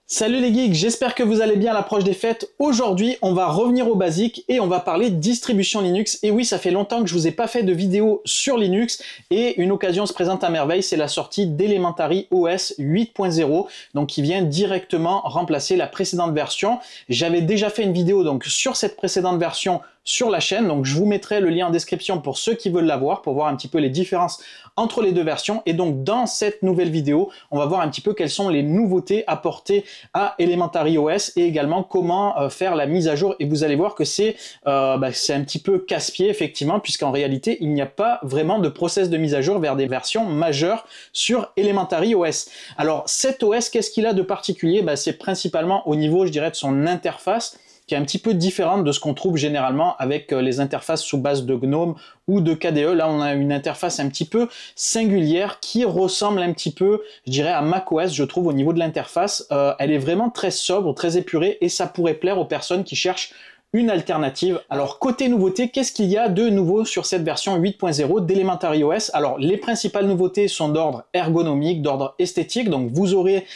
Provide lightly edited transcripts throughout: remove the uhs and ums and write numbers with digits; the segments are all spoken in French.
Salut les geeks, j'espère que vous allez bien à l'approche des fêtes. Aujourd'hui, on va revenir aux basiques et on va parler distribution Linux. Et oui, ça fait longtemps que je vous ai pas fait de vidéo sur Linux et une occasion se présente à merveille, c'est la sortie d'Elementary OS 8.0, donc qui vient directement remplacer la précédente version. J'avais déjà fait une vidéo donc sur cette précédente version sur la chaîne, donc je vous mettrai le lien en description pour ceux qui veulent la voir, pour voir un petit peu les différences entre les deux versions. Et donc dans cette nouvelle vidéo, on va voir un petit peu quelles sont les nouveautés apportées à Elementary OS et également comment faire la mise à jour. Et vous allez voir que c'est un petit peu casse-pied effectivement, puisqu'en réalité il n'y a pas vraiment de process de mise à jour vers des versions majeures sur Elementary OS. Alors cet OS, qu'est-ce qu'il a de particulier? C'est principalement au niveau, je dirais, de son interface, qui est un petit peu différente de ce qu'on trouve généralement avec les interfaces sous base de GNOME ou de KDE. Là, on a une interface un petit peu singulière qui ressemble un petit peu, je dirais, à macOS, je trouve, au niveau de l'interface. Elle est vraiment très sobre, très épurée et ça pourrait plaire aux personnes qui cherchent une alternative. Alors côté nouveauté, qu'est-ce qu'il y a de nouveau sur cette version 8.0 d'Elementary OS? Alors les principales nouveautés sont d'ordre ergonomique, d'ordre esthétique, donc vous aurez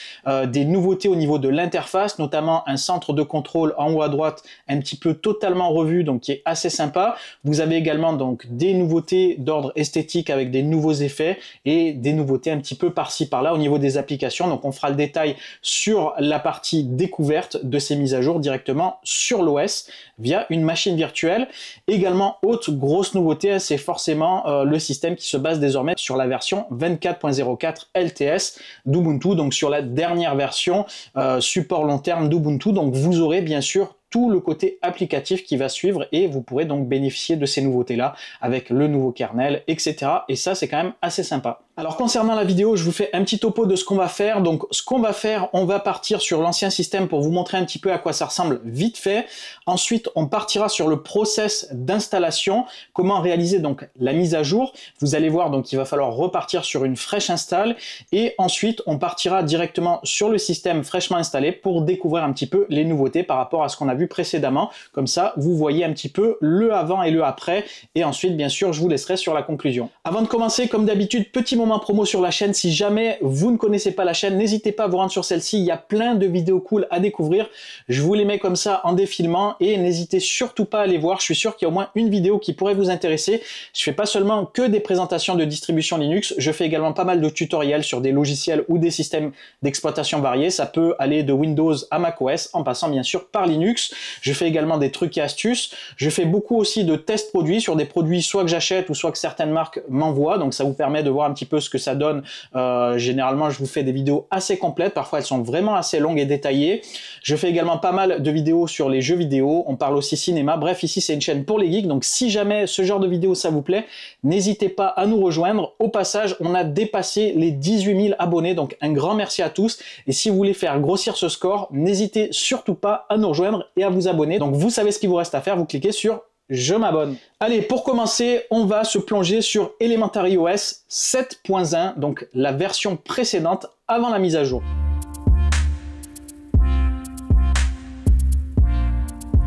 des nouveautés au niveau de l'interface, notamment un centre de contrôle en haut à droite un petit peu totalement revu, donc qui est assez sympa. Vous avez également donc des nouveautés d'ordre esthétique avec des nouveaux effets et des nouveautés un petit peu par-ci par-là au niveau des applications. Donc on fera le détail sur la partie découverte de ces mises à jour directement sur l'OS via une machine virtuelle. Également, autre grosse nouveauté, c'est forcément le système qui se base désormais sur la version 24.04 LTS d'Ubuntu, donc sur la dernière version support long terme d'Ubuntu. Donc vous aurez bien sûr tout le côté applicatif qui va suivre et vous pourrez donc bénéficier de ces nouveautés-là avec le nouveau kernel, etc. Et ça, c'est quand même assez sympa. Alors concernant la vidéo, je vous fais un petit topo de ce qu'on va faire. Donc ce qu'on va faire, on va partir sur l'ancien système pour vous montrer un petit peu à quoi ça ressemble vite fait. Ensuite, on partira sur le process d'installation, comment réaliser donc la mise à jour. Vous allez voir, donc il va falloir repartir sur une fraîche install et ensuite on partira directement sur le système fraîchement installé pour découvrir un petit peu les nouveautés par rapport à ce qu'on a vu précédemment. Comme ça, vous voyez un petit peu le avant et le après et ensuite, bien sûr, je vous laisserai sur la conclusion. Avant de commencer, comme d'habitude, petit moment promo sur la chaîne. Si jamais vous ne connaissez pas la chaîne, n'hésitez pas à vous rendre sur celle-ci. Il y a plein de vidéos cool à découvrir. Je vous les mets comme ça en défilement et n'hésitez surtout pas à les voir. Je suis sûr qu'il y a au moins une vidéo qui pourrait vous intéresser. Je fais pas seulement que des présentations de distribution Linux, je fais également pas mal de tutoriels sur des logiciels ou des systèmes d'exploitation variés. Ça peut aller de Windows à macOS en passant bien sûr par Linux. Je fais également des trucs et astuces. Je fais beaucoup aussi de tests produits sur des produits soit que j'achète ou soit que certaines marques m'envoient. Donc ça vous permet de voir un petit peu ce que ça donne. Généralement, je vous fais des vidéos assez complètes. Parfois, elles sont vraiment assez longues et détaillées. Je fais également pas mal de vidéos sur les jeux vidéo. On parle aussi cinéma. Bref, ici, c'est une chaîne pour les geeks. Donc, si jamais ce genre de vidéo, ça vous plaît, n'hésitez pas à nous rejoindre. Au passage, on a dépassé les 18 000 abonnés. Donc, un grand merci à tous. Et si vous voulez faire grossir ce score, n'hésitez surtout pas à nous rejoindre et à vous abonner. Donc, vous savez ce qu'il vous reste à faire. Vous cliquez sur je m'abonne. Allez, pour commencer, on va se plonger sur Elementary OS 7.1, donc la version précédente avant la mise à jour.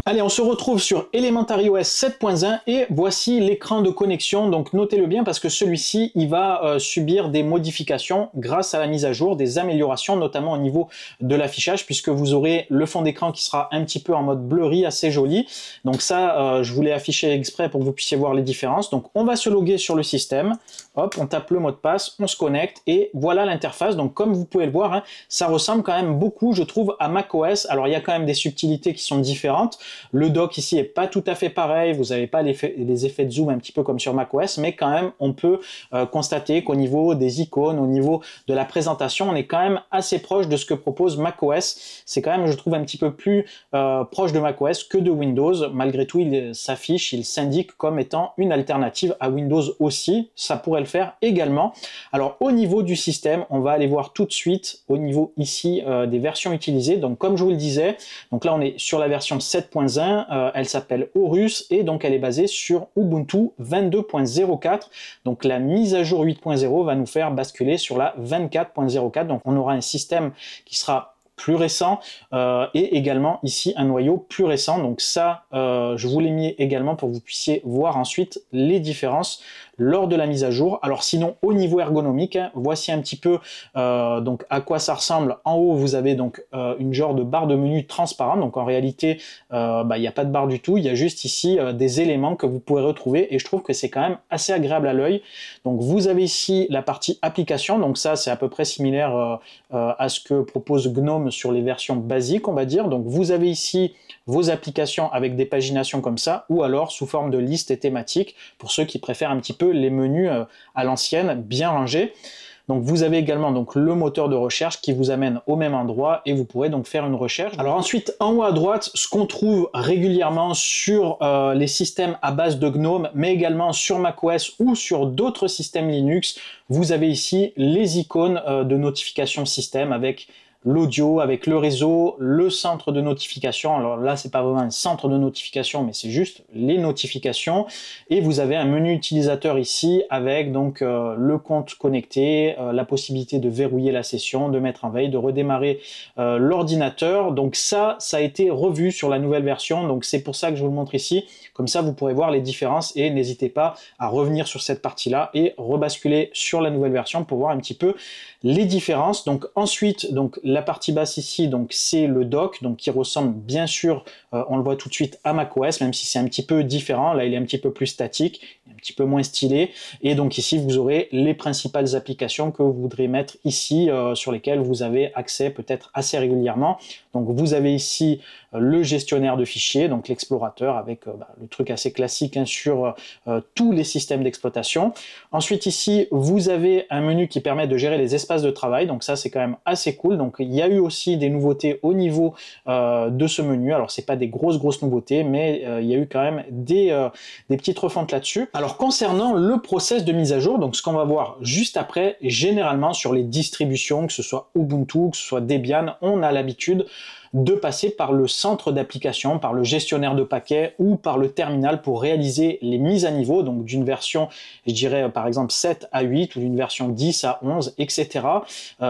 Allez, on se retrouve sur Elementary OS 7.1 et voici l'écran de connexion. Donc notez-le bien parce que celui-ci, il va subir des modifications grâce à la mise à jour, des améliorations, notamment au niveau de l'affichage, puisque vous aurez le fond d'écran qui sera un petit peu en mode blurry, assez joli. Donc ça, je voulais afficher exprès pour que vous puissiez voir les différences. Donc on va se loguer sur le système. Hop, on tape le mot de passe, on se connecte et voilà l'interface. Donc comme vous pouvez le voir, hein, ça ressemble quand même beaucoup, je trouve, à macOS. Alors il y a quand même des subtilités qui sont différentes. Le dock ici est pas tout à fait pareil, vous n'avez pas les effets de zoom un petit peu comme sur macOS, mais quand même on peut constater qu'au niveau des icônes, au niveau de la présentation, on est quand même assez proche de ce que propose macOS. C'est quand même, je trouve, un petit peu plus proche de macOS que de Windows. Malgré tout, il s'affiche, il s'indique comme étant une alternative à Windows aussi. Ça pourrait le faire également. Alors au niveau du système, on va aller voir tout de suite au niveau ici des versions utilisées. Donc comme je vous le disais, donc là on est sur la version 7.0. Elle s'appelle Horus et donc elle est basée sur Ubuntu 22.04. Donc la mise à jour 8.0 va nous faire basculer sur la 24.04. Donc on aura un système qui sera plus récent et également ici un noyau plus récent. Donc ça, je vous l'ai mis également pour que vous puissiez voir ensuite les différences. lors de la mise à jour. Alors sinon, au niveau ergonomique, hein, voici un petit peu donc à quoi ça ressemble. En haut, vous avez donc une genre de barre de menu transparente. Donc en réalité, il n'y a pas de barre du tout. Il y a juste ici des éléments que vous pouvez retrouver et je trouve que c'est quand même assez agréable à l'œil. Donc vous avez ici la partie application. Donc ça, c'est à peu près similaire à ce que propose GNOME sur les versions basiques, on va dire. Donc vous avez ici vos applications avec des paginations comme ça, ou alors sous forme de liste et thématique, pour ceux qui préfèrent un petit peu les menus à l'ancienne, bien rangés. Donc vous avez également donc le moteur de recherche qui vous amène au même endroit et vous pourrez donc faire une recherche. Alors ensuite, en haut à droite, ce qu'on trouve régulièrement sur les systèmes à base de GNOME, mais également sur macOS ou sur d'autres systèmes Linux, vous avez ici les icônes de notification système avec l'audio, avec le réseau, le centre de notification. Alors là, c'est pas vraiment un centre de notification, mais c'est juste les notifications. Et vous avez un menu utilisateur ici avec donc le compte connecté, la possibilité de verrouiller la session, de mettre en veille, de redémarrer l'ordinateur. Donc ça a été revu sur la nouvelle version. Donc c'est pour ça que je vous le montre ici. Comme ça, vous pourrez voir les différences et n'hésitez pas à revenir sur cette partie-là et rebasculer sur la nouvelle version pour voir un petit peu les différences. Donc ensuite, donc la partie basse ici, donc c'est le dock, donc qui ressemble bien sûr, on le voit tout de suite à macOS, même si c'est un petit peu différent. Là, il est un petit peu plus statique, un petit peu moins stylé. Et donc ici, vous aurez les principales applications que vous voudrez mettre ici, sur lesquelles vous avez accès peut-être assez régulièrement. Donc vous avez ici le gestionnaire de fichiers, donc l'explorateur avec le truc assez classique hein, sur tous les systèmes d'exploitation. Ensuite ici, vous avez un menu qui permet de gérer les espaces de travail, donc ça c'est quand même assez cool. Donc il y a eu aussi des nouveautés au niveau de ce menu. Alors c'est pas des grosses nouveautés, mais il y a eu quand même des petites refontes là-dessus. Alors concernant le process de mise à jour, donc ce qu'on va voir juste après, généralement sur les distributions, que ce soit Ubuntu, que ce soit Debian, on a l'habitude de passer par le centre d'application, par le gestionnaire de paquets ou par le terminal pour réaliser les mises à niveau, donc d'une version, je dirais par exemple 7 à 8 ou d'une version 10 à 11, etc.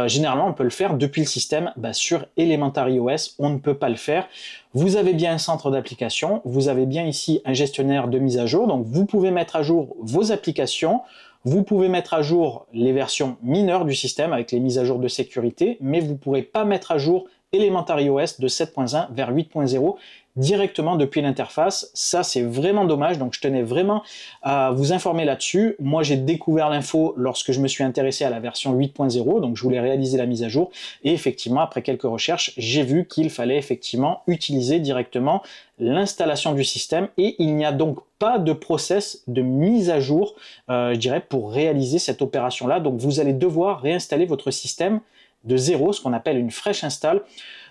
Généralement, on peut le faire depuis le système. Sur Elementary OS, on ne peut pas le faire. Vous avez bien un centre d'application, vous avez bien ici un gestionnaire de mise à jour, donc vous pouvez mettre à jour vos applications. Vous pouvez mettre à jour les versions mineures du système avec les mises à jour de sécurité, mais vous ne pourrez pas mettre à jour Elementary OS de 7.1 vers 8.0 directement depuis l'interface. Ça, c'est vraiment dommage, donc je tenais vraiment à vous informer là-dessus. Moi, j'ai découvert l'info lorsque je me suis intéressé à la version 8.0, donc je voulais réaliser la mise à jour, et effectivement, après quelques recherches, j'ai vu qu'il fallait effectivement utiliser directement l'installation du système, et il n'y a donc pas de process de mise à jour, je dirais, pour réaliser cette opération-là. Donc vous allez devoir réinstaller votre système de zéro, ce qu'on appelle une fresh install.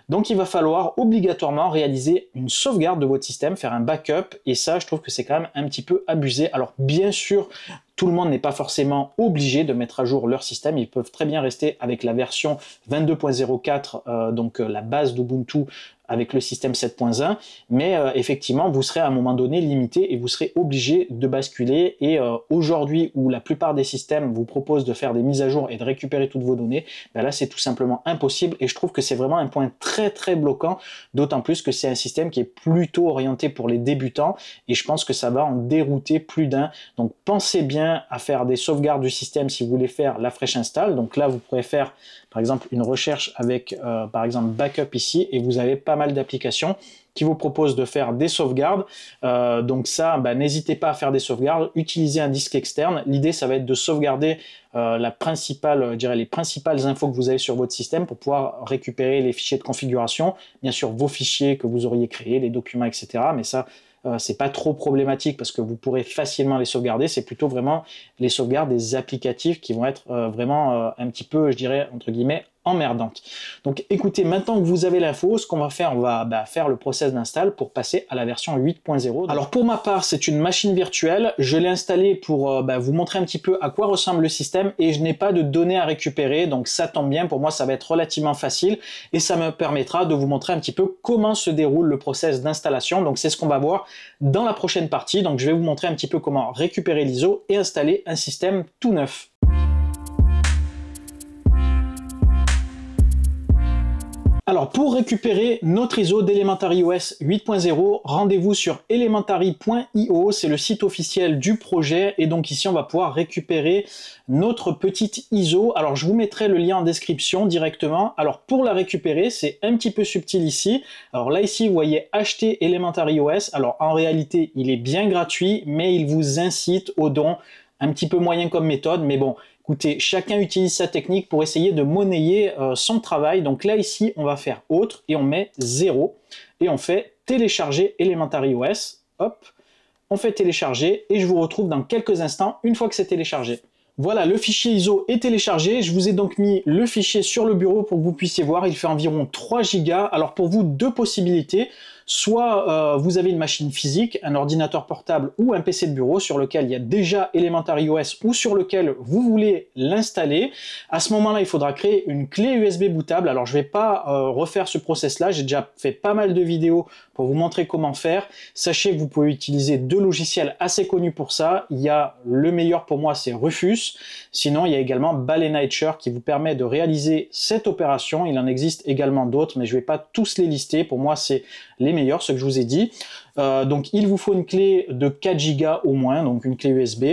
Donc il va falloir obligatoirement réaliser une sauvegarde de votre système, faire un backup, et ça je trouve que c'est quand même un petit peu abusé. Alors bien sûr, tout le monde n'est pas forcément obligé de mettre à jour leur système, ils peuvent très bien rester avec la version 22.04, donc la base d'Ubuntu avec le système 7.1, mais effectivement vous serez à un moment donné limité et vous serez obligé de basculer, et aujourd'hui où la plupart des systèmes vous proposent de faire des mises à jour et de récupérer toutes vos données, là c'est tout simplement impossible, et je trouve que c'est vraiment un point très bloquant, d'autant plus que c'est un système qui est plutôt orienté pour les débutants, et je pense que ça va en dérouter plus d'un. Donc pensez bien à faire des sauvegardes du système si vous voulez faire la fresh install. Donc là vous pourrez faire par exemple une recherche avec par exemple backup ici, et vous avez pas mal d'applications qui vous proposent de faire des sauvegardes. Donc ça, n'hésitez pas à faire des sauvegardes, utilisez un disque externe. L'idée ça va être de sauvegarder les principales infos que vous avez sur votre système pour pouvoir récupérer les fichiers de configuration, bien sûr vos fichiers que vous auriez créés, les documents, etc. Mais ça, c'est pas trop problématique parce que vous pourrez facilement les sauvegarder. C'est plutôt vraiment les sauvegardes des applicatifs qui vont être vraiment un petit peu, je dirais, entre guillemets, emmerdantes. Donc écoutez, maintenant que vous avez l'info, ce qu'on va faire, on va faire le process d'install pour passer à la version 8.0. Alors pour ma part, c'est une machine virtuelle. Je l'ai installée pour vous montrer un petit peu à quoi ressemble le système, et je n'ai pas de données à récupérer, donc ça tombe bien. Pour moi, ça va être relativement facile et ça me permettra de vous montrer un petit peu comment se déroule le process d'installation. Donc c'est ce qu'on va voir dans la prochaine partie. Donc je vais vous montrer un petit peu comment récupérer l'ISO et installer un système tout neuf. Alors pour récupérer notre ISO d'Elementary OS 8.0, rendez-vous sur elementary.io, c'est le site officiel du projet et donc ici on va pouvoir récupérer notre petite ISO. Alors je vous mettrai le lien en description directement. Alors pour la récupérer, c'est un petit peu subtil ici. Alors là ici vous voyez acheter Elementary OS. Alors en réalité il est bien gratuit mais il vous incite au don. Un petit peu moyen comme méthode, mais bon, écoutez, chacun utilise sa technique pour essayer de monnayer son travail. Donc là, ici, on va faire autre et on met 0 et on fait télécharger Elementary OS. Hop, on fait télécharger et je vous retrouve dans quelques instants une fois que c'est téléchargé. Voilà, le fichier ISO est téléchargé. Je vous ai donc mis le fichier sur le bureau pour que vous puissiez voir. Il fait environ 3 Go. Alors pour vous, deux possibilités. Soit vous avez une machine physique, un ordinateur portable ou un PC de bureau sur lequel il y a déjà Elementary OS ou sur lequel vous voulez l'installer. À ce moment-là, il faudra créer une clé USB bootable. Alors je ne vais pas refaire ce process-là. J'ai déjà fait pas mal de vidéos pour vous montrer comment faire. Sachez que vous pouvez utiliser deux logiciels assez connus pour ça. Il y a le meilleur pour moi, c'est Rufus. Sinon, il y a également Bally Nature qui vous permet de réaliser cette opération. Il en existe également d'autres, mais je ne vais pas tous les lister. Pour moi, c'est les meilleurs, ce que je vous ai dit. Donc il vous faut une clé de 4 Go au moins, donc une clé USB,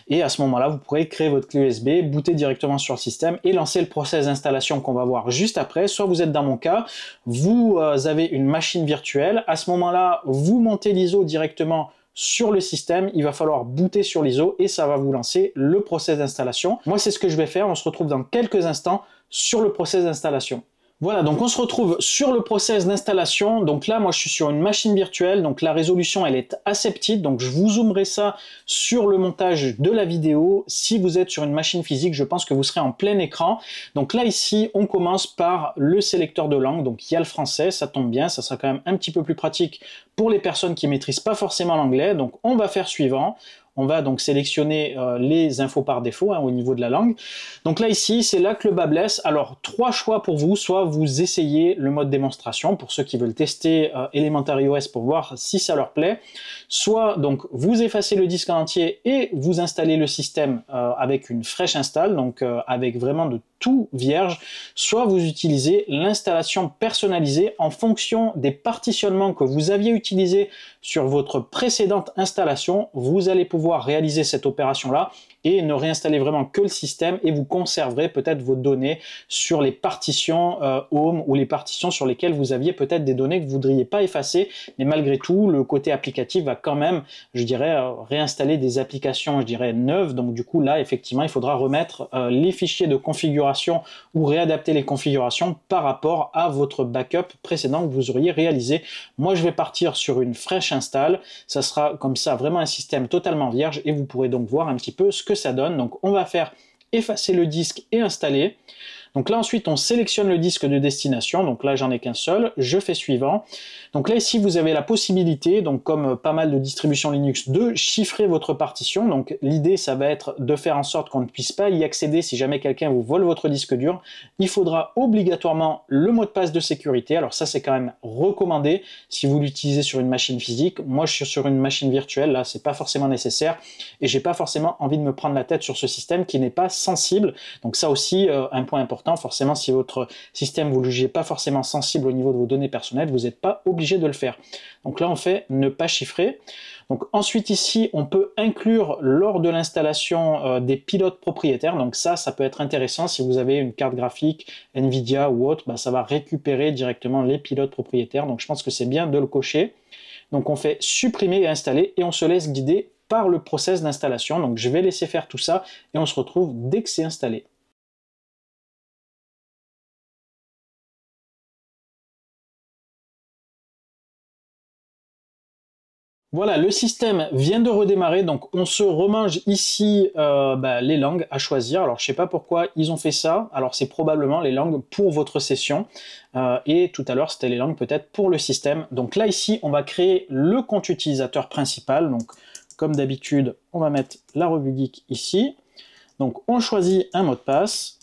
et à ce moment-là, vous pourrez créer votre clé USB, booter directement sur le système et lancer le process d'installation qu'on va voir juste après. Soit vous êtes dans mon cas, vous avez une machine virtuelle, à ce moment-là, vous montez l'ISO directement sur le système, il va falloir booter sur l'ISO et ça va vous lancer le process d'installation. Moi, c'est ce que je vais faire, on se retrouve dans quelques instants sur le process d'installation. Voilà, donc on se retrouve sur le process d'installation. Donc là, moi, je suis sur une machine virtuelle. Donc la résolution, elle est assez petite. Donc je vous zoomerai ça sur le montage de la vidéo. Si vous êtes sur une machine physique, je pense que vous serez en plein écran. Donc là, ici, on commence par le sélecteur de langue. Donc il y a le français, ça tombe bien. Ça sera quand même un petit peu plus pratique pour les personnes qui ne maîtrisent pas forcément l'anglais. Donc on va faire suivant. On va donc sélectionner les infos par défaut au niveau de la langue. Donc là ici, c'est là que le bas blesse. Alors 3 choix pour vous, soit vous essayez le mode démonstration pour ceux qui veulent tester Elementary OS pour voir si ça leur plaît, soit donc vous effacez le disque en entier et vous installez le système avec une fraîche install, donc avec vraiment de tout vierge, soit vous utilisez l'installation personnalisée en fonction des partitionnements que vous aviez utilisés sur votre précédente installation. Vous allez pouvoir réaliser cette opération-là et ne réinstaller vraiment que le système et vous conserverez peut-être vos données sur les partitions Home ou les partitions sur lesquelles vous aviez peut-être des données que vous ne voudriez pas effacer, mais malgré tout, le côté applicatif va quand même, je dirais, réinstaller des applications, je dirais, neuves. Donc du coup, là, effectivement, il faudra remettre les fichiers de configuration ou réadapter les configurations par rapport à votre backup précédent que vous auriez réalisé. Moi, je vais partir sur une fraîche install. Ça sera comme ça vraiment un système totalement vierge et vous pourrez donc voir un petit peu ce que ça donne. Donc on va faire effacer le disque et installer. Donc là ensuite on sélectionne le disque de destination, donc là j'en ai qu'un seul, je fais suivant. Donc là ici vous avez la possibilité, donc comme pas mal de distributions Linux, de chiffrer votre partition. Donc l'idée ça va être de faire en sorte qu'on ne puisse pas y accéder si jamais quelqu'un vous vole votre disque dur. Il faudra obligatoirement le mot de passe de sécurité, alors ça c'est quand même recommandé si vous l'utilisez sur une machine physique. Moi je suis sur une machine virtuelle, là c'est pas forcément nécessaire et j'ai pas forcément envie de me prendre la tête sur ce système qui n'est pas sensible. Donc ça aussi un point important. Forcément, si votre système, vous ne le jugez pas forcément sensible au niveau de vos données personnelles, vous n'êtes pas obligé de le faire. Donc là, on fait ne pas chiffrer. Donc ensuite, ici, on peut inclure lors de l'installation des pilotes propriétaires. Donc ça peut être intéressant si vous avez une carte graphique, Nvidia ou autre, ça va récupérer directement les pilotes propriétaires. Donc je pense que c'est bien de le cocher. Donc on fait supprimer et installer et on se laisse guider par le process d'installation. Donc je vais laisser faire tout ça et on se retrouve dès que c'est installé. Voilà, le système vient de redémarrer, donc on se remange ici les langues à choisir. Alors je sais pas pourquoi ils ont fait ça, alors c'est probablement les langues pour votre session, et tout à l'heure c'était les langues peut-être pour le système. Donc là ici on va créer le compte utilisateur principal, donc comme d'habitude on va mettre la revue geek ici. Donc on choisit un mot de passe.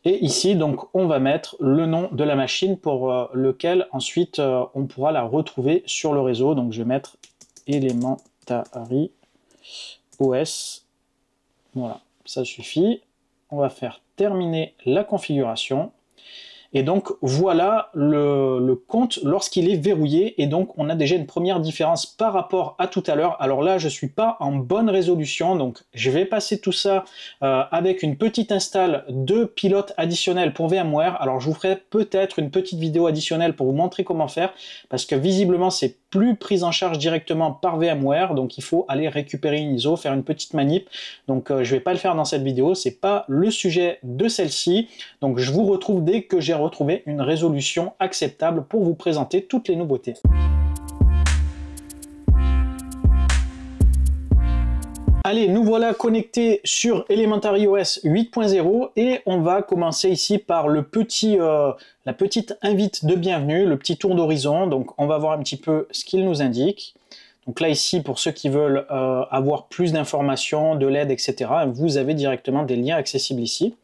Et ici, donc, on va mettre le nom de la machine pour lequel ensuite on pourra la retrouver sur le réseau. Donc, je vais mettre Elementary OS. Voilà, ça suffit. On va faire terminer la configuration. Et donc voilà le compte lorsqu'il est verrouillé, et donc on a déjà une première différence par rapport à tout à l'heure. Alors là je suis pas en bonne résolution, donc je vais passer tout ça avec une petite install de pilote additionnel pour VMware. Alors je vous ferai peut-être une petite vidéo additionnelle pour vous montrer comment faire, parce que visiblement c'est plus pris en charge directement par VMware, donc il faut aller récupérer une ISO, faire une petite manip. Donc je vais pas le faire dans cette vidéo, c'est pas le sujet de celle-ci. Donc je vous retrouve dès que j'ai retrouvé une résolution acceptable pour vous présenter toutes les nouveautés. Allez, nous voilà connectés sur Elementary OS 8.0 et on va commencer ici par le la petite invite de bienvenue, le petit tour d'horizon. Donc on va voir un petit peu ce qu'il nous indique. Donc là ici, pour ceux qui veulent avoir plus d'informations, de l'aide, etc., vous avez directement des liens accessibles ici.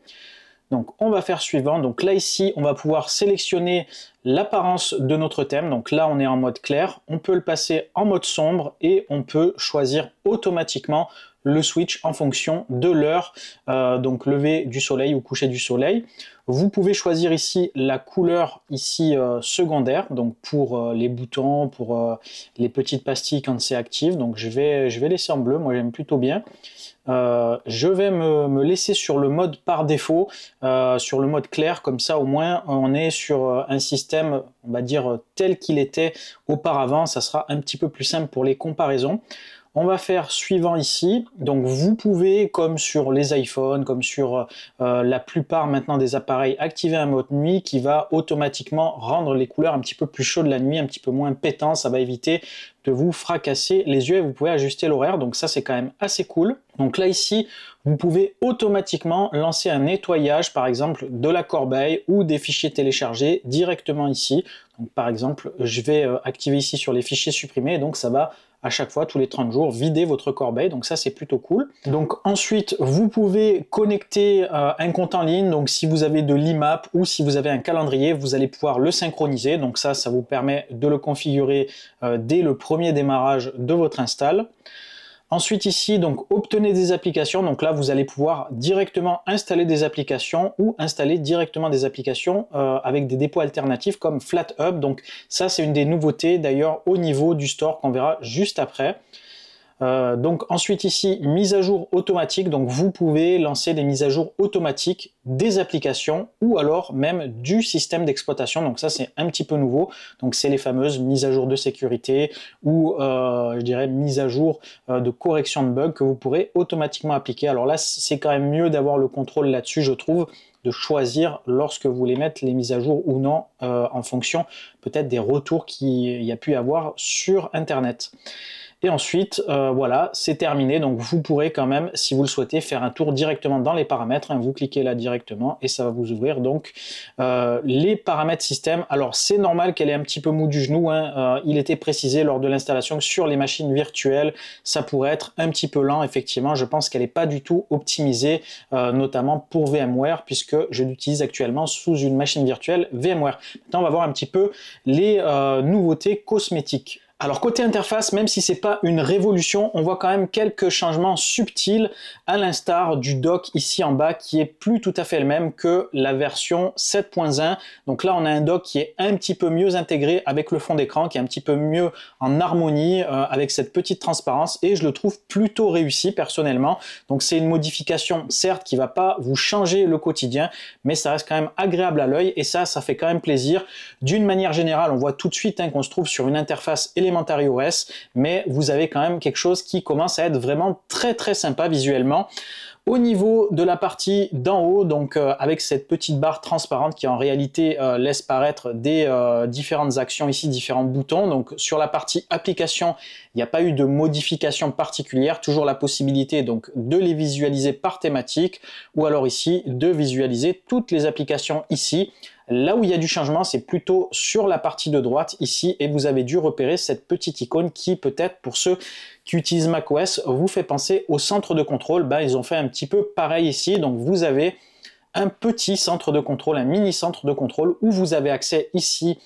Donc on va faire suivant. Donc là ici, on va pouvoir sélectionner l'apparence de notre thème. Donc là on est en mode clair, on peut le passer en mode sombre et on peut choisir automatiquement le switch en fonction de l'heure, donc lever du soleil ou coucher du soleil. Vous pouvez choisir ici la couleur ici secondaire, donc pour les boutons, pour les petites pastilles quand c'est actif. Donc je vais laisser en bleu, moi j'aime plutôt bien. Je vais me laisser sur le mode par défaut, sur le mode clair, comme ça au moins on est sur un système, on va dire, tel qu'il était auparavant. Ça sera un petit peu plus simple pour les comparaisons. On va faire suivant ici. Donc vous pouvez, comme sur les iPhones, comme sur la plupart maintenant des appareils, activer un mode nuit qui va automatiquement rendre les couleurs un petit peu plus chaudes la nuit, un petit peu moins pétant. Ça va éviter de vous fracasser les yeux et vous pouvez ajuster l'horaire. Donc ça c'est quand même assez cool. Donc là ici, vous pouvez automatiquement lancer un nettoyage par exemple de la corbeille ou des fichiers téléchargés directement ici. Donc par exemple, je vais activer ici sur les fichiers supprimés, donc ça va à chaque fois, tous les 30 jours, vider votre corbeille, donc ça c'est plutôt cool. Donc ensuite, vous pouvez connecter un compte en ligne, donc si vous avez de l'IMAP ou si vous avez un calendrier, vous allez pouvoir le synchroniser, donc ça vous permet de le configurer dès le premier démarrage de votre install. Ensuite ici, donc obtenez des applications, donc là vous allez pouvoir directement installer des applications ou installer directement des applications avec des dépôts alternatifs comme FlatHub. Donc ça c'est une des nouveautés d'ailleurs au niveau du store qu'on verra juste après. Donc ensuite ici, mise à jour automatique, donc vous pouvez lancer des mises à jour automatiques des applications ou alors même du système d'exploitation, donc ça c'est un petit peu nouveau, donc c'est les fameuses mises à jour de sécurité ou je dirais mises à jour de correction de bugs que vous pourrez automatiquement appliquer. Alors là c'est quand même mieux d'avoir le contrôle là-dessus, je trouve, de choisir lorsque vous voulez mettre les mises à jour ou non en fonction peut-être des retours qu'il y a pu avoir sur internet. Et ensuite, voilà, c'est terminé. Donc vous pourrez quand même, si vous le souhaitez, faire un tour directement dans les paramètres. Hein, vous cliquez là directement et ça va vous ouvrir donc les paramètres système. Alors c'est normal qu'elle est un petit peu mou du genou. Hein, il était précisé lors de l'installation que sur les machines virtuelles, ça pourrait être un petit peu lent. Effectivement, je pense qu'elle n'est pas du tout optimisée, notamment pour VMware, puisque je l'utilise actuellement sous une machine virtuelle VMware. Maintenant, on va voir un petit peu les nouveautés cosmétiques. Alors côté interface, même si c'est pas une révolution, on voit quand même quelques changements subtils à l'instar du dock ici en bas qui est plus tout à fait le même que la version 7.1. Donc là on a un dock qui est un petit peu mieux intégré avec le fond d'écran, qui est un petit peu mieux en harmonie avec cette petite transparence et je le trouve plutôt réussi personnellement. Donc c'est une modification certes qui va pas vous changer le quotidien, mais ça reste quand même agréable à l'œil et ça fait quand même plaisir. D'une manière générale, on voit tout de suite qu'on se trouve sur une interface Elementary OS, mais vous avez quand même quelque chose qui commence à être vraiment très sympa visuellement. Au niveau de la partie d'en haut, donc avec cette petite barre transparente qui en réalité laisse paraître des différentes actions ici, différents boutons. Donc sur la partie application, il n'y a pas eu de modification particulière, toujours la possibilité donc de les visualiser par thématique ou alors ici de visualiser toutes les applications ici. Là où il y a du changement, c'est plutôt sur la partie de droite ici et vous avez dû repérer cette petite icône qui peut-être pour ceux qui utilisent macOS vous fait penser au centre de contrôle. Ben, ils ont fait un petit peu pareil ici, donc vous avez un petit centre de contrôle, un mini centre de contrôle où vous avez accès ici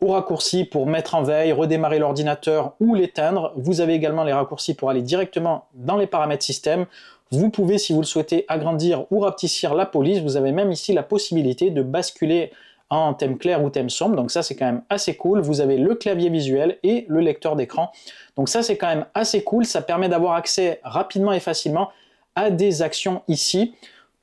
aux raccourcis pour mettre en veille, redémarrer l'ordinateur ou l'éteindre. Vous avez également les raccourcis pour aller directement dans les paramètres système. Vous pouvez, si vous le souhaitez, agrandir ou rapetissir la police. Vous avez même ici la possibilité de basculer en thème clair ou thème sombre, donc ça c'est quand même assez cool. Vous avez le clavier visuel et le lecteur d'écran, donc ça c'est quand même assez cool. Ça permet d'avoir accès rapidement et facilement à des actions ici.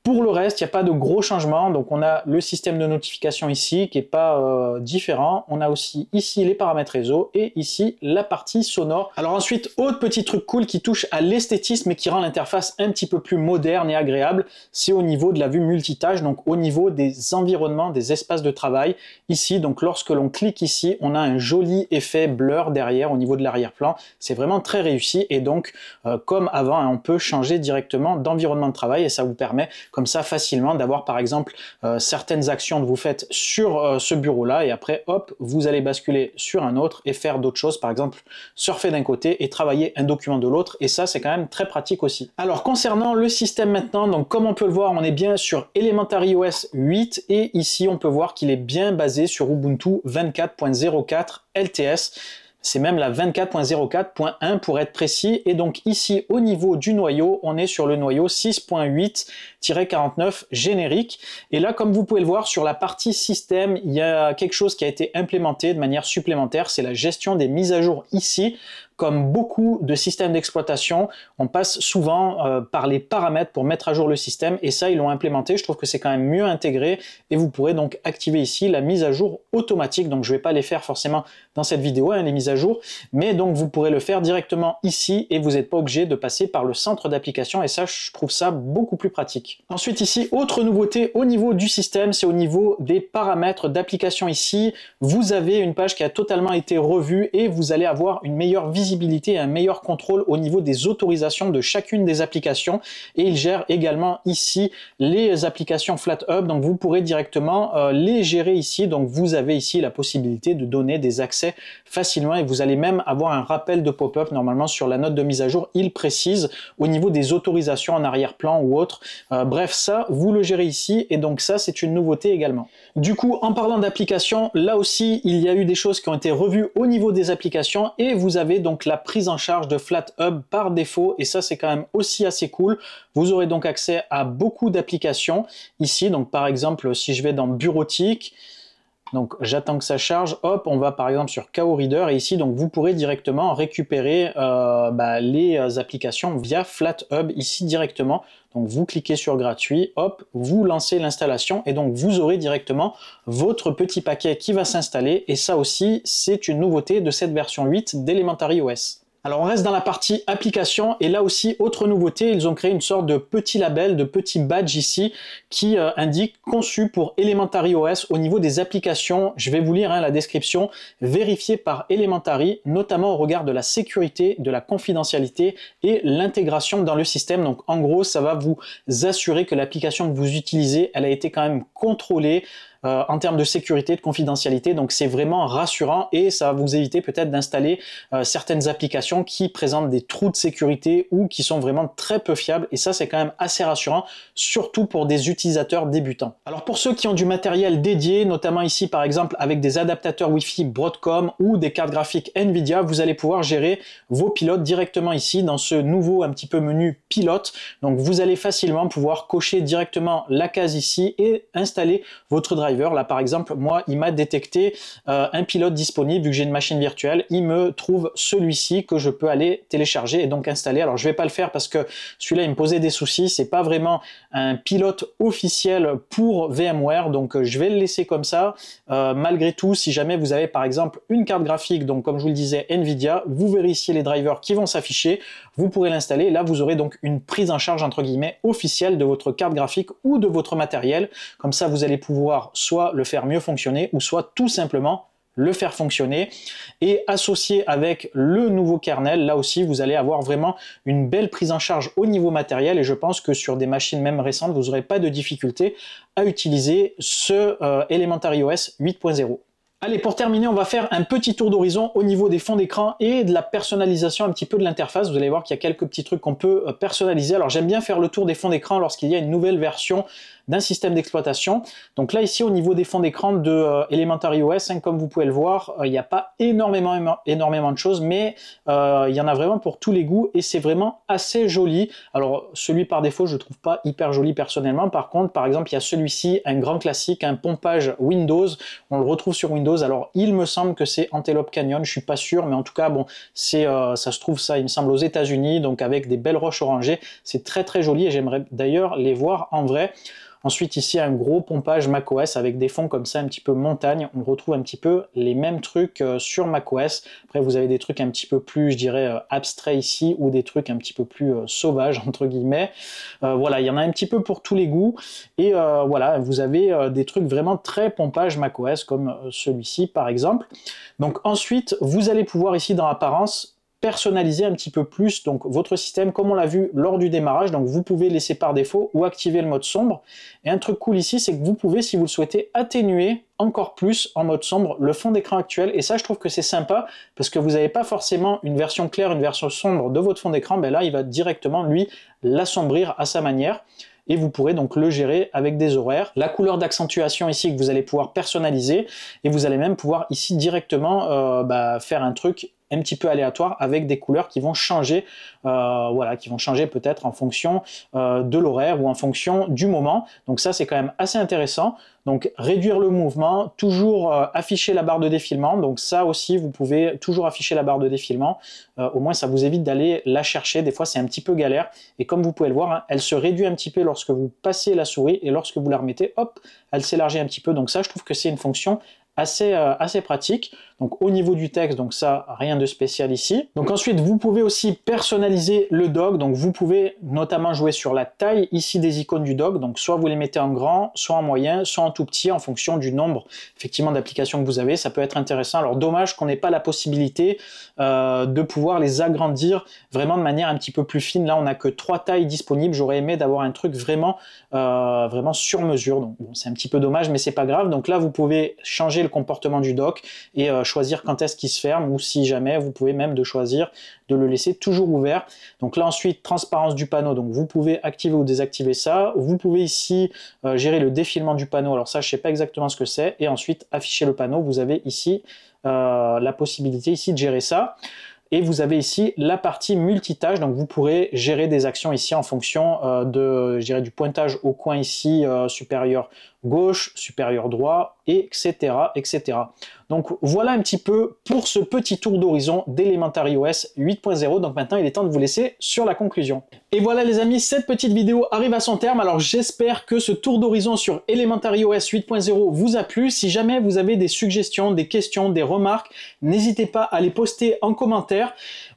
Pour le reste, il n'y a pas de gros changements. Donc on a le système de notification ici qui n'est pas différent. On a aussi ici les paramètres réseau et ici la partie sonore. Alors ensuite, autre petit truc cool qui touche à l'esthétisme et qui rend l'interface un petit peu plus moderne et agréable, c'est au niveau de la vue multitâche, donc au niveau des environnements, des espaces de travail. Ici, donc lorsque l'on clique ici, on a un joli effet blur derrière au niveau de l'arrière-plan. C'est vraiment très réussi et donc comme avant, hein, on peut changer directement d'environnement de travail et ça vous permet comme ça facilement d'avoir par exemple certaines actions que vous faites sur ce bureau là et après hop vous allez basculer sur un autre et faire d'autres choses, par exemple surfer d'un côté et travailler un document de l'autre, et ça c'est quand même très pratique aussi. Alors concernant le système maintenant, donc comme on peut le voir, on est bien sur Elementary OS 8 et ici on peut voir qu'il est bien basé sur Ubuntu 24.04 LTS. C'est même la 24.04.1 pour être précis. Et donc ici, au niveau du noyau, on est sur le noyau 6.8-49 générique. Et là, comme vous pouvez le voir, sur la partie système, il y a quelque chose qui a été implémenté de manière supplémentaire. C'est la gestion des mises à jour ici. Comme beaucoup de systèmes d'exploitation, on passe souvent par les paramètres pour mettre à jour le système et ça, ils l'ont implémenté. Je trouve que c'est quand même mieux intégré et vous pourrez donc activer ici la mise à jour automatique. Donc, je ne vais pas les faire forcément dans cette vidéo, hein, les mises à jour, mais donc vous pourrez le faire directement ici et vous n'êtes pas obligé de passer par le centre d'application et ça, je trouve ça beaucoup plus pratique. Ensuite, ici, autre nouveauté au niveau du système, c'est au niveau des paramètres d'application ici. Vous avez une page qui a totalement été revue et vous allez avoir une meilleure visibilité et un meilleur contrôle au niveau des autorisations de chacune des applications et il gère également ici les applications FlatHub, donc vous pourrez directement les gérer ici. Donc vous avez ici la possibilité de donner des accès facilement et vous allez même avoir un rappel de pop-up normalement sur la note de mise à jour, il précise au niveau des autorisations en arrière-plan ou autre. Bref, ça vous le gérez ici et donc ça c'est une nouveauté également. Du coup, en parlant d'applications, là aussi il y a eu des choses qui ont été revues au niveau des applications et vous avez donc la prise en charge de FlatHub par défaut et ça c'est quand même aussi assez cool. Vous aurez donc accès à beaucoup d'applications ici, donc par exemple si je vais dans bureautique, donc j'attends que ça charge, hop, on va par exemple sur KO Reader et ici donc vous pourrez directement récupérer les applications via FlatHub ici directement. Donc vous cliquez sur gratuit, hop, vous lancez l'installation et donc vous aurez directement votre petit paquet qui va s'installer et ça aussi c'est une nouveauté de cette version 8 d'Elementary OS. Alors on reste dans la partie application et là aussi autre nouveauté, ils ont créé une sorte de petit label, de petit badge ici qui indique conçu pour Elementary OS au niveau des applications. Je vais vous lire la description, vérifié par Elementary, notamment au regard de la sécurité, de la confidentialité et l'intégration dans le système. Donc en gros ça va vous assurer que l'application que vous utilisez, elle a été quand même contrôlée en termes de sécurité, de confidentialité, donc c'est vraiment rassurant et ça va vous éviter peut-être d'installer certaines applications qui présentent des trous de sécurité ou qui sont vraiment très peu fiables et ça c'est quand même assez rassurant, surtout pour des utilisateurs débutants. Alors pour ceux qui ont du matériel dédié, notamment ici par exemple avec des adaptateurs Wi-Fi Broadcom ou des cartes graphiques Nvidia, vous allez pouvoir gérer vos pilotes directement ici dans ce nouveau un petit peu menu pilote, donc vous allez facilement pouvoir cocher directement la case ici et installer votre driver. Là par exemple, moi il m'a détecté un pilote disponible vu que j'ai une machine virtuelle, il me trouve celui-ci que je peux aller télécharger et donc installer. Alors je vais pas le faire parce que celui-là il me posait des soucis, c'est pas vraiment un pilote officiel pour VMware, donc je vais le laisser comme ça. Malgré tout, si jamais vous avez par exemple une carte graphique, donc comme je vous le disais Nvidia, vous vérifiez les drivers qui vont s'afficher, vous pourrez l'installer, là vous aurez donc une prise en charge entre guillemets officielle de votre carte graphique ou de votre matériel, comme ça vous allez pouvoir soit le faire mieux fonctionner ou soit tout simplement le faire fonctionner et associé avec le nouveau kernel, là aussi vous allez avoir vraiment une belle prise en charge au niveau matériel et je pense que sur des machines même récentes vous n'aurez pas de difficulté à utiliser ce Elementary OS 8.0. Allez, pour terminer, on va faire un petit tour d'horizon au niveau des fonds d'écran et de la personnalisation un petit peu de l'interface. Vous allez voir qu'il y a quelques petits trucs qu'on peut personnaliser. Alors j'aime bien faire le tour des fonds d'écran lorsqu'il y a une nouvelle version d'un système d'exploitation. Donc là, ici, au niveau des fonds d'écran de Elementary OS, comme vous pouvez le voir, il n'y a pas énormément de choses, mais il y en a vraiment pour tous les goûts et c'est vraiment assez joli. Alors celui par défaut, je ne trouve pas hyper joli personnellement. Par contre, par exemple, il y a celui-ci, un grand classique, un pompage Windows. On le retrouve sur Windows. Alors il me semble que c'est Antelope Canyon, je suis pas sûr, mais en tout cas, bon, c'est ça se trouve ça, il me semble, aux États-Unis, donc avec des belles roches orangées. C'est très très joli et j'aimerais d'ailleurs les voir en vrai. Ensuite, ici, un gros pompage macOS avec des fonds comme ça, un petit peu montagne. On retrouve un petit peu les mêmes trucs sur macOS. Après, vous avez des trucs un petit peu plus, je dirais, abstraits ici, ou des trucs un petit peu plus sauvages, entre guillemets. Voilà, il y en a un petit peu pour tous les goûts. Et voilà, vous avez des trucs vraiment très pompage macOS, comme celui-ci, par exemple. Donc ensuite, vous allez pouvoir ici, dans Apparence, personnaliser un petit peu plus donc votre système comme on l'a vu lors du démarrage. Donc vous pouvez laisser par défaut ou activer le mode sombre. Et un truc cool ici, c'est que vous pouvez, si vous le souhaitez, atténuer encore plus en mode sombre le fond d'écran actuel. Et ça, je trouve que c'est sympa parce que vous n'avez pas forcément une version claire, une version sombre de votre fond d'écran. Ben là, il va directement, lui, l'assombrir à sa manière. Et vous pourrez donc le gérer avec des horaires. La couleur d'accentuation ici que vous allez pouvoir personnaliser. Et vous allez même pouvoir ici directement faire un truc un petit peu aléatoire avec des couleurs qui vont changer, voilà, qui vont changer peut-être en fonction de l'horaire ou en fonction du moment. Donc ça, c'est quand même assez intéressant. Donc réduire le mouvement, toujours afficher la barre de défilement. Donc ça aussi, vous pouvez toujours afficher la barre de défilement. Au moins, ça vous évite d'aller la chercher. Des fois, c'est un petit peu galère. Et comme vous pouvez le voir, hein, elle se réduit un petit peu lorsque vous passez la souris et lorsque vous la remettez, hop, elle s'élargit un petit peu. Donc ça, je trouve que c'est une fonction assez pratique. Donc au niveau du texte, donc ça, rien de spécial ici. Donc ensuite, vous pouvez aussi personnaliser le dock. Donc vous pouvez notamment jouer sur la taille ici des icônes du dock. Donc soit vous les mettez en grand, soit en moyen, soit en tout petit, en fonction du nombre effectivement d'applications que vous avez. Ça peut être intéressant. Alors dommage qu'on n'ait pas la possibilité de pouvoir les agrandir vraiment de manière un petit peu plus fine. Là, on n'a que 3 tailles disponibles. J'aurais aimé d'avoir un truc vraiment sur mesure. Donc bon, c'est un petit peu dommage, mais c'est pas grave. Donc là, vous pouvez changer le comportement du dock et choisir quand est-ce qu'il se ferme, ou si jamais, vous pouvez même choisir de le laisser toujours ouvert. Donc là ensuite, transparence du panneau, donc vous pouvez activer ou désactiver ça. Vous pouvez ici gérer le défilement du panneau, alors ça je sais pas exactement ce que c'est, et ensuite afficher le panneau. Vous avez ici la possibilité ici de gérer ça. Et vous avez ici la partie multitâche, donc vous pourrez gérer des actions ici en fonction du pointage au coin ici, supérieur gauche, supérieur droit, etc., etc. Donc voilà un petit peu pour ce petit tour d'horizon d'Elementary OS 8.0. Donc maintenant, il est temps de vous laisser sur la conclusion. Et voilà les amis, cette petite vidéo arrive à son terme. Alors j'espère que ce tour d'horizon sur Elementary OS 8.0 vous a plu. Si jamais vous avez des suggestions, des questions, des remarques, n'hésitez pas à les poster en commentaire.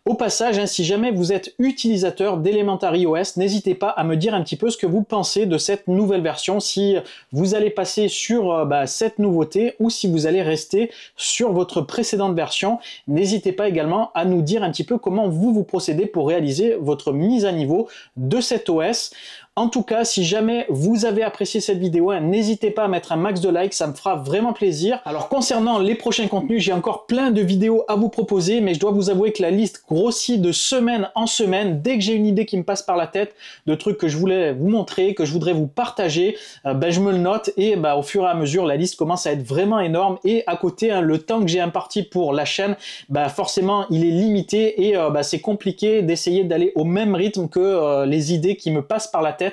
Au passage, hein, si jamais vous êtes utilisateur d'Elementary OS, n'hésitez pas à me dire un petit peu ce que vous pensez de cette nouvelle version, si vous allez passer sur cette nouveauté ou si vous allez rester sur votre précédente version. N'hésitez pas également à nous dire un petit peu comment vous procédez pour réaliser votre mise à niveau de cet OS. En tout cas, si jamais vous avez apprécié cette vidéo, n'hésitez pas à mettre un max de likes, ça me fera vraiment plaisir. Alors concernant les prochains contenus, j'ai encore plein de vidéos à vous proposer, mais je dois vous avouer que la liste grossit de semaine en semaine. Dès que j'ai une idée qui me passe par la tête, de trucs que je voulais vous montrer, que je voudrais vous partager, je me le note et au fur et à mesure, la liste commence à être vraiment énorme. Et à côté, le temps que j'ai imparti pour la chaîne, forcément, il est limité et c'est compliqué d'essayer d'aller au même rythme que les idées qui me passent par la tête.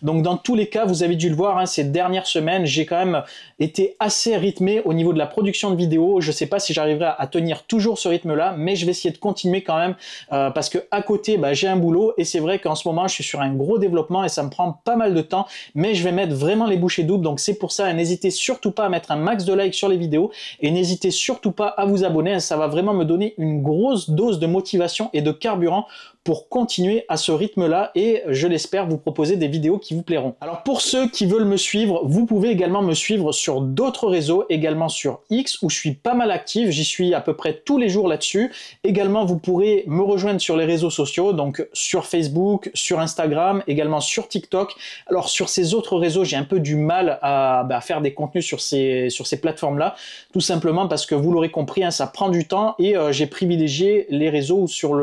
Donc dans tous les cas, vous avez dû le voir, ces dernières semaines, j'ai quand même été assez rythmé au niveau de la production de vidéos. Je ne sais pas si j'arriverai à tenir toujours ce rythme-là, mais je vais essayer de continuer quand même parce que à côté, j'ai un boulot et c'est vrai qu'en ce moment, je suis sur un gros développement et ça me prend pas mal de temps, mais je vais mettre vraiment les bouchées doubles. Donc c'est pour ça, n'hésitez surtout pas à mettre un max de likes sur les vidéos et n'hésitez surtout pas à vous abonner. Ça va vraiment me donner une grosse dose de motivation et de carburant pour continuer à ce rythme-là et je l'espère vous proposer des vidéos qui vous plairont. Alors pour ceux qui veulent me suivre, vous pouvez également me suivre sur d'autres réseaux, également sur X où je suis pas mal actif, j'y suis à peu près tous les jours là-dessus. Également vous pourrez me rejoindre sur les réseaux sociaux, donc sur Facebook, sur Instagram, également sur TikTok. Alors sur ces autres réseaux, j'ai un peu du mal à faire des contenus sur ces plateformes-là, tout simplement parce que vous l'aurez compris, hein, ça prend du temps et j'ai privilégié les réseaux sur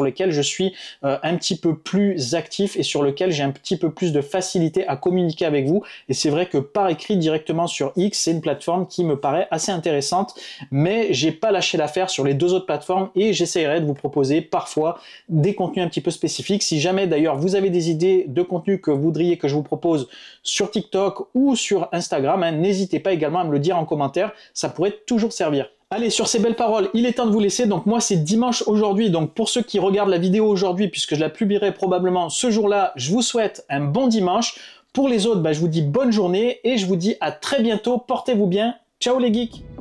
lesquels je suis un petit peu plus actif et sur lesquels j'ai un petit peu plus de facilité à communiquer avec vous. Et c'est vrai que par écrit directement sur X, c'est une plateforme qui me paraît assez intéressante, mais j'ai pas lâché l'affaire sur les deux autres plateformes et j'essaierai de vous proposer parfois des contenus un petit peu spécifiques. Si jamais d'ailleurs vous avez des idées de contenus que vous voudriez que je vous propose sur TikTok ou sur Instagram, hein, n'hésitez pas également à me le dire en commentaire, ça pourrait toujours servir. Allez, sur ces belles paroles, il est temps de vous laisser. Donc moi, c'est dimanche aujourd'hui. Donc pour ceux qui regardent la vidéo aujourd'hui, puisque je la publierai probablement ce jour-là, je vous souhaite un bon dimanche. Pour les autres, je vous dis bonne journée et je vous dis à très bientôt. Portez-vous bien. Ciao les geeks!